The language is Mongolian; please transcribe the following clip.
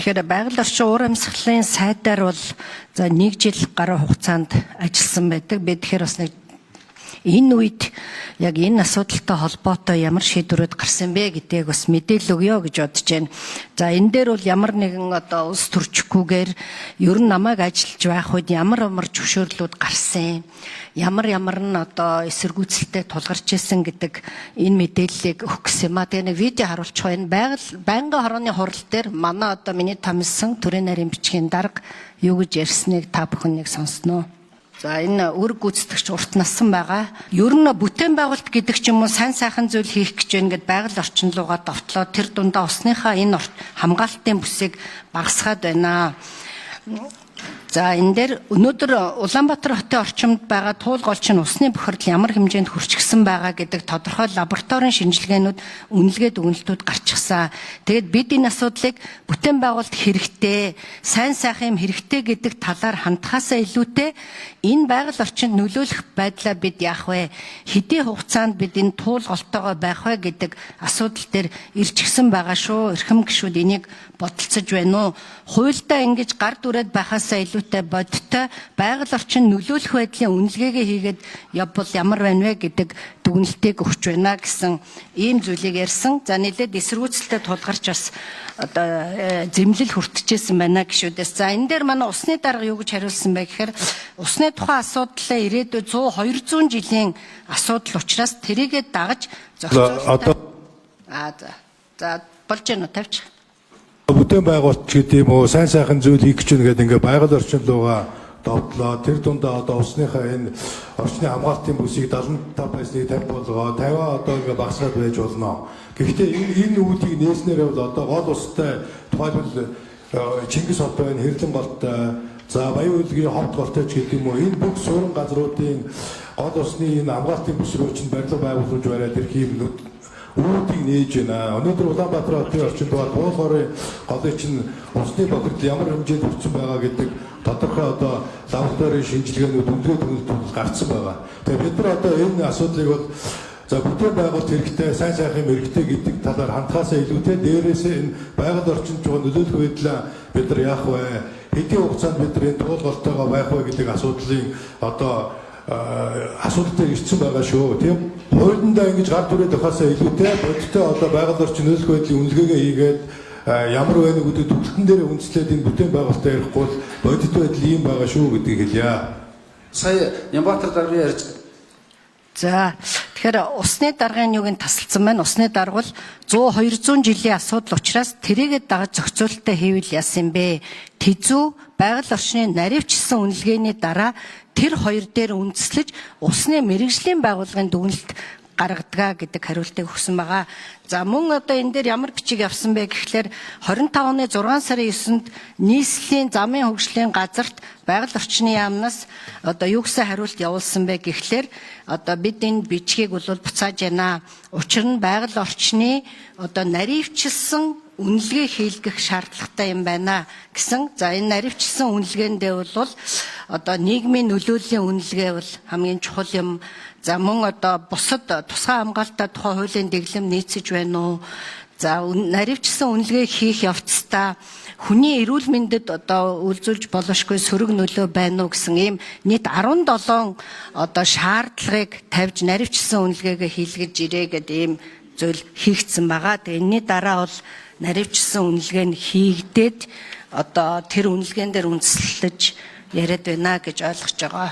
Тэгэхээр байгаль орчин уур амьсгалын сайдаар бол за 1 жил гаруй хугацаанд ажилласан байдаг. Би тэгэхээр бас нэг энэ үед яг энэ асуудалтай холбоотой ямар шийдвэрүүд гарсан бэ гэдгийг бас мэдээлэл өгье гэж бодож байна. За энэ дээр бол ямар нэгэн одоо улс төрчихгүйгээр ер нь намайг ажиллаж байх үед ямар зөвшөөрлүүд гарсан, ямар нь одоо эсэргүүцэлтэй тулгарч ирсэн гэдэг энэ мэдээллийг өгөх гэсэн юм а. Тэгээ нэг видео харуулчих байна. Байнгын хорооны хурал дээр манай одоо миний томилсон төрийн нарийн бичгийн дарга юу гэж ярьсныг та бүхэн нэг сонсноо. За энэ өр гүйцэтгэгч урт насан байгаа. Ер нь бүтээн байгуулалт гэдэг ч юм уу сайн сайхан зүйл хийх гэж байна гэд байгаль орчин руугаа довтлоо тэр дундаа усныхаа энэ хамгаалтын бүсийг багасгаад байна. За энэ дээр өнөөдөр Улаанбаатар хотын орчимд байгаа туул голчин усны бохирдол ямар хэмжээнд хүрчихсэн байгаа гэдэг тодорхой лабораторийн шинжилгээнүүд үнэлгээ дүгнэлтүүд гарчихсан. Тэгээд бид энэ асуудлыг бүтээн байгуулалт хэрэгтэй, сайн сайхан юм хэрэгтэй гэдэг талаар хандхаасаа илүүтэй энэ байгаль орчинд нөлөөлөх байдлаа бид яах вэ? Хэдийн хугацаанд бид энэ туул голтойгоо байх вэ гэдэг асуудал дээр ирчихсэн байгаа шүү. Эрхэм гишүүд энийг бодолцож байна уу? Хуульдаа ингэж гар дүрээд байхаасаа илүүтэй бодтой байгаль орчин нөлөөлөх байдлын үнэлгээгээ хийгээд явбал ямар байна вэ гэдэг дүгнэлтийг өгч байна гэсэн ийм зүйлийг ярьсан. За нэлээд эсэргүүцэлтэй тулгарч бас одоо зэмлэл хүртчихсэн байна гişүүдээс. За энэ дээр манай усны дарга юу гэж хариулсан бэ гэхээр усны тухайн асуудлаа ирээдүйд 100-200 жилийн асуудал учраас тэрийгэ дагаж зохицуулалтаа за болж гэнэ тавьчих. Бүтээн байгуулалт гэдэг юм уу сайн сайхан зүйл хийх гэж нэгэд ингээ байгаль орчин руугаа довтлоо тэр дундаа одоо усныхаа энэ орчны хамгаалтын бүсийг 75%-ийг 50 болгоо 50 одоо ингээ багасгаад байж болно. Гэхдээ энэ үүдийг нээснээр бол одоо гол устай тухайлбал Чингис хот байна, Хэрлэн голтой, за Баян үлгийн ховд голтой ч гэдэг юм уу энэ бүх суурин газруудын гол усны энэ хамгаалтын бүс рүү чинь барилга байгуулж бариад ирэх юм үүдийг нээж байна. Өнөөдөр Улаанбаатар хотын орчинд бол уулгорын голын чинь усны бохирдол ямар хэмжээнд хүрсэн байгаа гэдэг тодорхой одоо лабораторийн шинжилгээнүүд үнэлгээ дүгнэлтүүд гарсан байгаа. Тэгэхээр бид нар одоо энэ асуудлыг бол за бүтээн байгуулалт хэрэгтэй, сайн сайхан юм хэрэгтэй гэдэг талаар хандхаасаа илүүтэй дээрээсээ энэ байгаль орчинд байгаа нөлөөлөх байдлаа бид нар яах вэ? Хэдийн хугацаанд бид нар энэ туул голтойгоо байх вэ гэдэг асуудлын одоо асуудалтай ирсэн байгаа шүү. Тийм хуулиндаа ингэж гар дүрээд байхаасаа илүүтэй бодиттой одоо байгаль орчин нөлөөлөх байдлын үнэлгээгээ хийгээд ямар байна гэдэг төвлөлтөн дээр үндэслээд энэ бүтээн байгуулалтаа ярихгүй бол бодит байдал ийм байгаа шүү гэдгийг хэлье. Сая Нямбатар даргын ярьж. За тэгэхээр усны даргын юуг нь тасалсан байна. Усны дарга бол 100-200 жилийн асуудал учраас тэрийгэ дагаж зохицуулалтаа хийвэл яасан бэ? Тэзүү байгаль орчны наривчсан үнэлгээний дараа тэр хоёр дээр үндэслэж усны мэргэжлийн байгууллагын дүгнэлт гаргадаг гэдэг хариултыг өгсөн байгаа. За мөн одоо энэ дээр ямар бичиг явсан бэ гэхлээр 25 оны 6 сарын 9-нд нийслэлийн замын хөгжлийн газарт байгаль орчны яамнаас одоо юу гэсэн хариулт явуулсан бэ гэхлээр одоо бид энэ бичгийг бол буцааж байна. Учир нь байгаль орчны одоо наривчилсан үнэлгээ хийлгэх шаардлагатай юм байна гэсэн. За энэ наривчилсан үнэлгээндээ бол одоо нийгмийн нөлөөлийн үнэлгээ бол хамгийн чухал юм. За мөн одоо бусад тусгай хамгаалалтаа тухай хуулийн дэглэм нийцэж байна уу? За наривчилсан үнэлгээ хийх явцдаа хүний эрүүл мэндэд одоо үйлзүүлж боломжгүй сөрөг нөлөө байна уу гэсэн ийм нийт 17 одоо шаардлагыг тавьж наривчилсан үнэлгээгээ хийлгэж ирээ гэдэг ийм зүйл хийгдсэн байгаа. Тэгээ энэний дараа бол наривчилсан үнэлгээ нь хийгдээд одоо тэр үнэлгээн дээр үндэслэж яриад байна гэж ойлгож байгаа.